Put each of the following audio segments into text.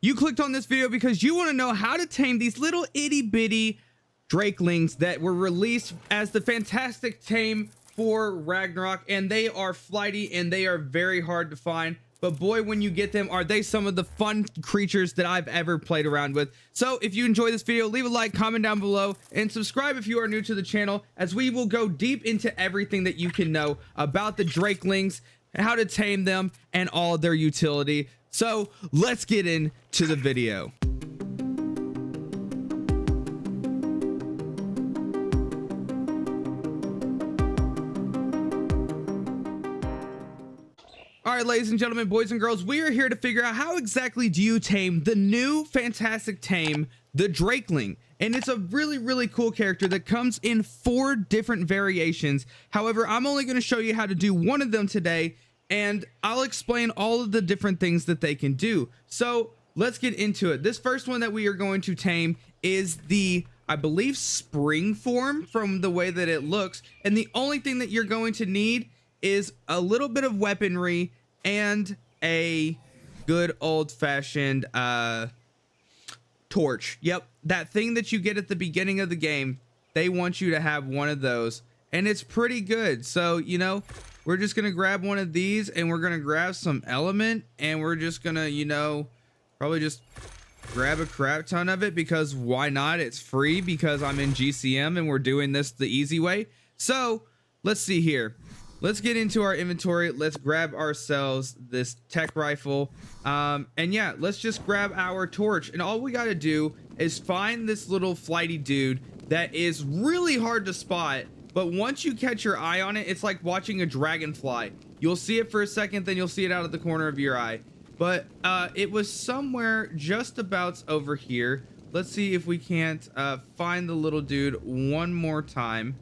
You clicked on this video because you want to know how to tame these little itty bitty Drakelings that were released as the Fantastic Tame for Ragnarok, and they are flighty and they are very hard to find. But boy, when you get them, are they some of the fun creatures that I've ever played around with. So if you enjoy this video, leave a like, comment down below, and subscribe if you are new to the channel, as we will go deep into everything that you can know about the Drakelings, how to tame them, and all their utility. So let's get into the video. All right, ladies and gentlemen, boys and girls, we are here to figure out how exactly do you tame the new Fantastic Tame, the Drakeling. And it's a really cool character that comes in 4 different variations. However, I'm only going to show you how to do one of them today, and I'll explain all of the different things that they can do. So let's get into it. This first one that we are going to tame is the, I believe, spring form from the way that it looks. And the only thing that you're going to need is a little bit of weaponry and a good old-fashioned torch. Yep, that thing that you get at the beginning of the game, they want you to have one of those, and it's pretty good. So, you know, we're just gonna grab one of these, and we're gonna grab some element, and we're just gonna, you know, probably just grab a crap ton of it, because why not? It's free, because I'm in GCM and we're doing this the easy way. So let's see here. Let's get into our inventory. Let's grab ourselves this tech rifle. And yeah, let's just grab our torch. And all we got to do is find this little flighty dude that is really hard to spot. But once you catch your eye on it, it's like watching a dragonfly. You'll see it for a second, then you'll see it out of the corner of your eye. But it was somewhere just about over here. Let's see if we can't find the little dude one more time.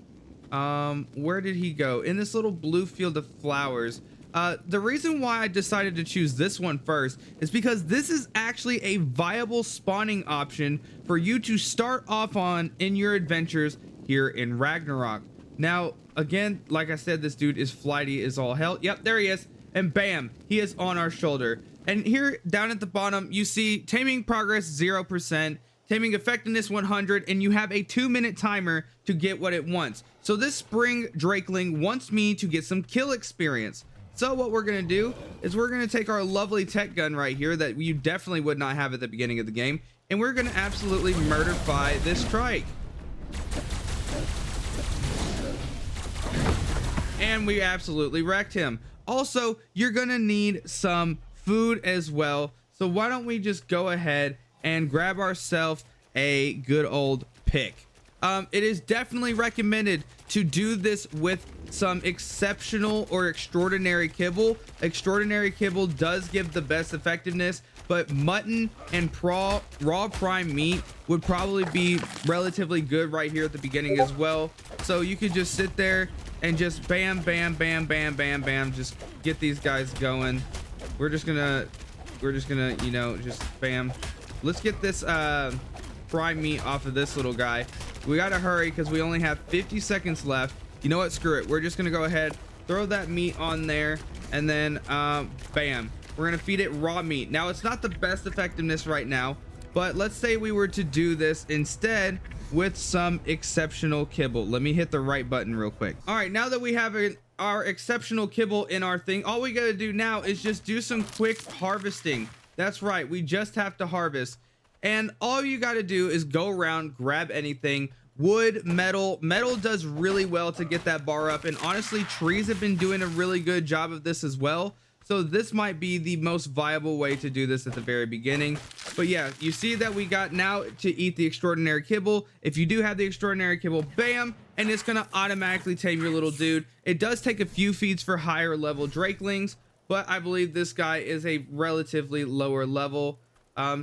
Where did he go? In this little blue field of flowers. The reason why I decided to choose this one first is because this is actually a viable spawning option for you to start off on in your adventures here in Ragnarok. Now, again, like I said, this dude is flighty as all hell. Yep, there he is. And bam, he is on our shoulder. And here down at the bottom, you see taming progress 0%. Taming effectiveness 100, and you have a 2-minute timer to get what it wants. So this spring Drakeling wants me to get some kill experience. So what we're gonna do is we're gonna take our lovely tech gun right here that you definitely would not have at the beginning of the game, and we're gonna absolutely murderfy this trike. And we absolutely wrecked him. Also, you're gonna need some food as well. So why don't we just go ahead and grab ourselves a good old pick. It is definitely recommended to do this with some exceptional or extraordinary kibble. Extraordinary kibble does give the best effectiveness, but mutton and raw prime meat would probably be relatively good right here at the beginning as well. So you could just sit there and just bam, just get these guys going. We're just gonna, you know, just bam. Let's get this prime meat off of this little guy. We gotta hurry because we only have 50 seconds left. You know what? Screw it. We're just gonna go ahead, throw that meat on there, and then bam. We're gonna feed it raw meat. Now, it's not the best effectiveness right now, but let's say we were to do this instead with some exceptional kibble. Let me hit the right button real quick. All right, now that we have our exceptional kibble in our thing, all we gotta do now is just do some quick harvesting. That's right, we just have to harvest, and all you got to do is go around, grab anything. Wood, metal does really well to get that bar up, and honestly, trees have been doing a really good job of this as well. So this might be the most viable way to do this at the very beginning. But yeah, you see that we got now to eat the extraordinary kibble. If you do have the extraordinary kibble, bam, and it's gonna automatically tame your little dude. It does take a few feeds for higher level Drakelings, but I believe this guy is a relatively lower level.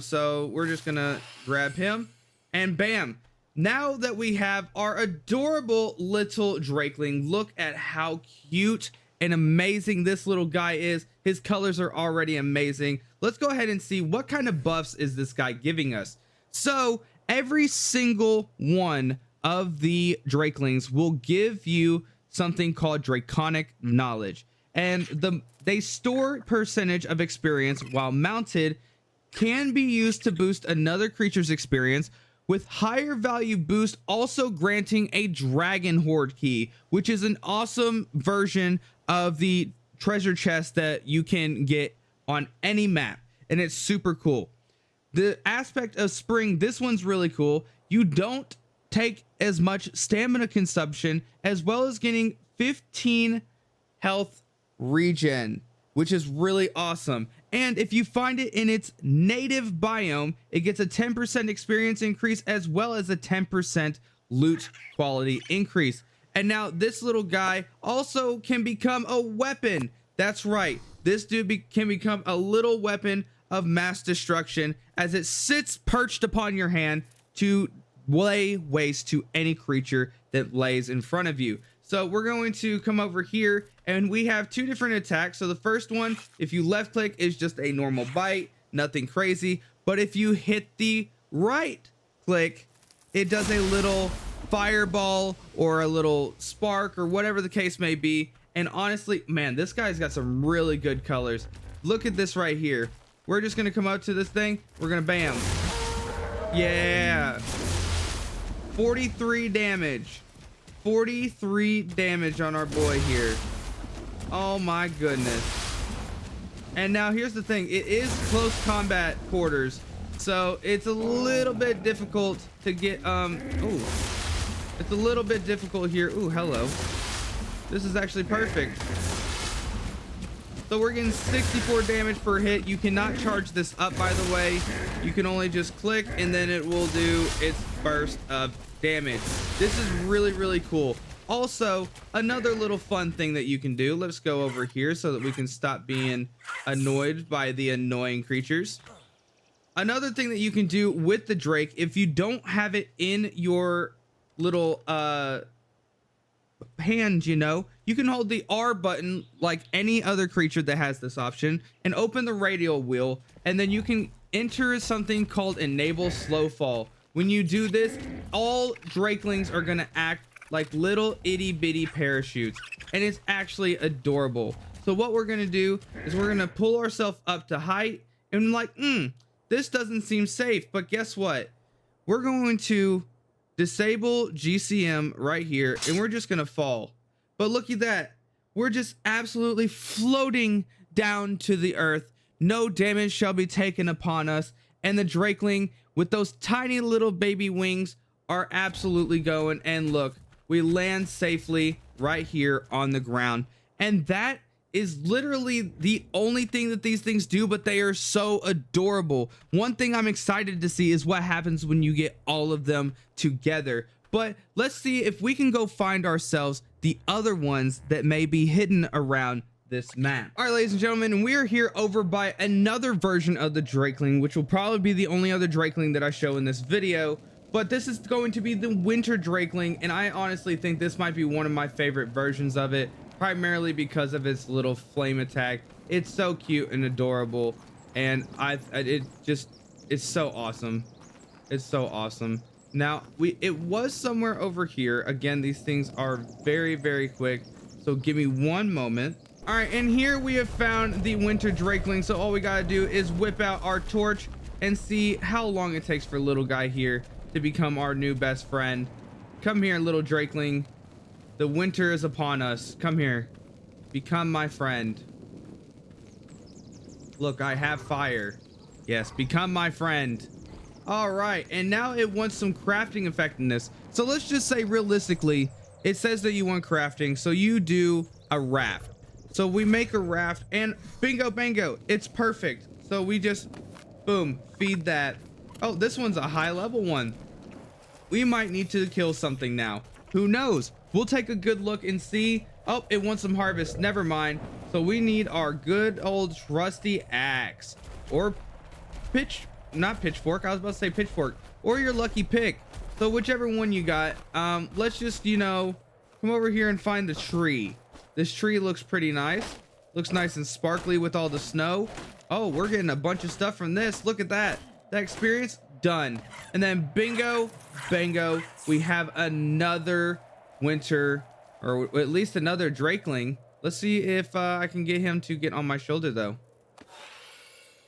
So we're just gonna grab him, and bam. Now that we have our adorable little Drakeling, look at how cute and amazing this little guy is. His colors are already amazing. Let's go ahead and see what kind of buffs is this guy giving us. So every single one of the Drakelings will give you something called Draconic Knowledge, and they store percentage of experience while mounted can be used to boost another creature's experience, with higher value boost also granting a dragon horde key, which is an awesome version of the treasure chest that you can get on any map, and it's super cool. The aspect of spring, this one's really cool. You don't take as much stamina consumption, as well as getting 15 health regen, which is really awesome. And if you find it in its native biome, it gets a 10% experience increase, as well as a 10% loot quality increase. And now this little guy also can become a weapon. That's right, this dude can become a little weapon of mass destruction, as it sits perched upon your hand to lay waste to any creature that lays in front of you. So we're going to come over here, and we have two different attacks. So the first one, if you left click, is just a normal bite, nothing crazy. But if you hit the right click, it does a little fireball or a little spark or whatever the case may be. And honestly, man, this guy's got some really good colors. Look at this right here. We're just gonna come up to this thing. We're gonna bam. Yeah. 43 damage. 43 damage on our boy here. Oh my goodness. And now here's the thing. It is close combat quarters, so it's a little bit difficult to get, ooh. It's a little bit difficult here. Ooh, hello. This is actually perfect. So we're getting 64 damage per hit. You cannot charge this up, by the way. You can only just click, and then it will do its burst of damage. This is really, really cool. Also, another little fun thing that you can do. Let's go over here so that we can stop being annoyed by the annoying creatures. Another thing that you can do with the Drake, if you don't have it in your little hand, you know, you can hold the R button like any other creature that has this option and open the radial wheel, and then you can enter something called enable slow fall. When you do this, all Drakelings are gonna act like little itty bitty parachutes, and it's actually adorable. So what we're gonna do is we're gonna pull ourselves up to height, and like, this doesn't seem safe, but guess what? We're going to disable GCM right here, and we're just gonna fall. But look at that, we're just absolutely floating down to the earth. No damage shall be taken upon us, and the Drakeling with those tiny little baby wings are absolutely going. And look, we land safely right here on the ground, and that is literally the only thing that these things do, but they are so adorable. One thing I'm excited to see is what happens when you get all of them together. But let's see if we can go find ourselves the other ones that may be hidden around this map. All right, ladies and gentlemen, we are here over by another version of the Drakeling, which will probably be the only other Drakeling that I show in this video. But this is going to be the winter Drakeling, and I honestly think this might be one of my favorite versions of it, primarily because of its little flame attack. It's so cute and adorable, and it's so awesome. It's so awesome. Now, it was somewhere over here. Again, these things are very, very quick, so give me one moment. All right, and here we have found the winter Drakeling, so all we gotta do is whip out our torch and see how long it takes for little guy here to become our new best friend. Come here, little Drakeling. The winter is upon us. Come here. Become my friend. Look, I have fire. Yes, become my friend. All right, and now it wants some crafting effectiveness. So let's just say realistically, it says that you want crafting, so you do a raft. So we make a raft, and bingo bango, it's perfect. So we just, boom, feed that. Oh, this one's a high level one. We might need to kill something now. Who knows? We'll take a good look and see. Oh, it wants some harvest. Never mind. So we need our good old trusty axe, or not pitchfork. I was about to say pitchfork, or your lucky pick. So whichever one you got. Let's just, you know, come over here and find the tree. This tree looks pretty nice. Looks nice and sparkly with all the snow. Oh, we're getting a bunch of stuff from this. Look at that. That experience done. And then bingo bango, we have another winter, or at least another Drakeling. Let's see if I can get him to get on my shoulder though.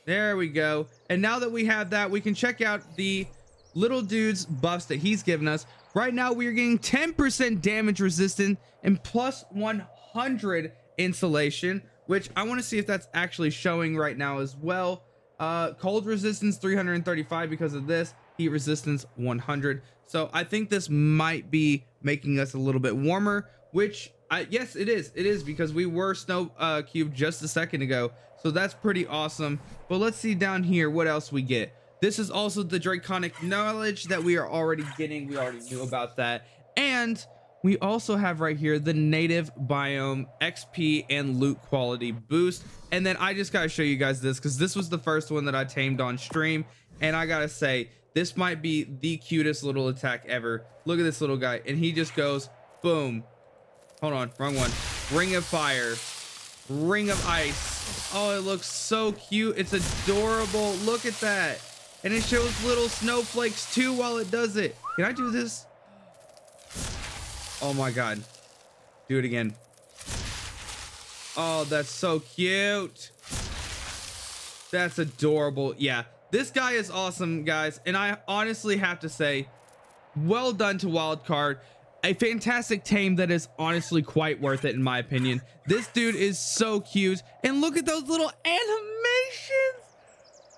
There we go. And now that we have that, we can check out the little dude's buffs that he's given us. Right now, we are getting 10% damage resistant and plus 100 insulation, which I want to see if that's actually showing right now as well. Cold resistance 335 because of this. Heat resistance 100. So I think this might be making us a little bit warmer, which yes, it is. It is, because we were snow cubed just a second ago. So that's pretty awesome. But let's see down here what else we get. This is also the draconic knowledge that we are already getting. We already knew about that. And we also have right here the native biome XP and loot quality boost. And then I just gotta show you guys this, because this was the first one that I tamed on stream. And I gotta say, this might be the cutest little attack ever. Look at this little guy. And he just goes, boom. Hold on, wrong one. Ring of fire. Ring of ice. Oh, it looks so cute. It's adorable. Look at that. And it shows little snowflakes too while it does it. Can I do this? Oh my God. Do it again. Oh, that's so cute. That's adorable. Yeah, this guy is awesome, guys. And I honestly have to say, well done to Wildcard. A fantastic tame that is honestly quite worth it in my opinion. This dude is so cute. And look at those little animations.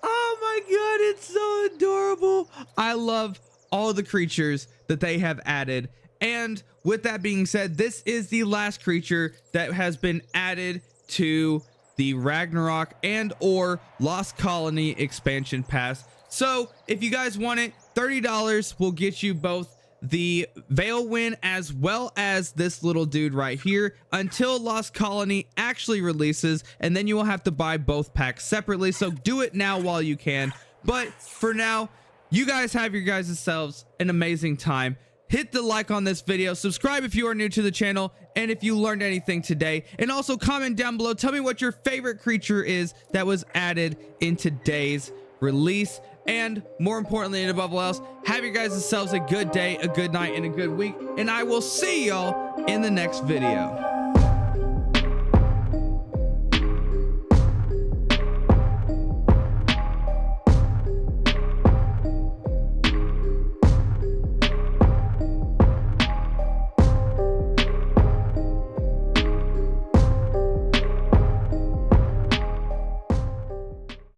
Oh my God, it's so adorable. I love all the creatures that they have added. And with that being said, this is the last creature that has been added to the Ragnarok and or Lost Colony expansion pass. So if you guys want it, $30 will get you both the Veil Wind as well as this little dude right here until Lost Colony actually releases, and then you will have to buy both packs separately. So do it now while you can. But for now, you guys have your guys' selves an amazing time. Hit the like on this video, subscribe if you are new to the channel, and if you learned anything today, and also comment down below. Tell me what your favorite creature is that was added in today's release. And more importantly and above all else, have your guys selves a good day, a good night, and a good week. And I will see y'all in the next video.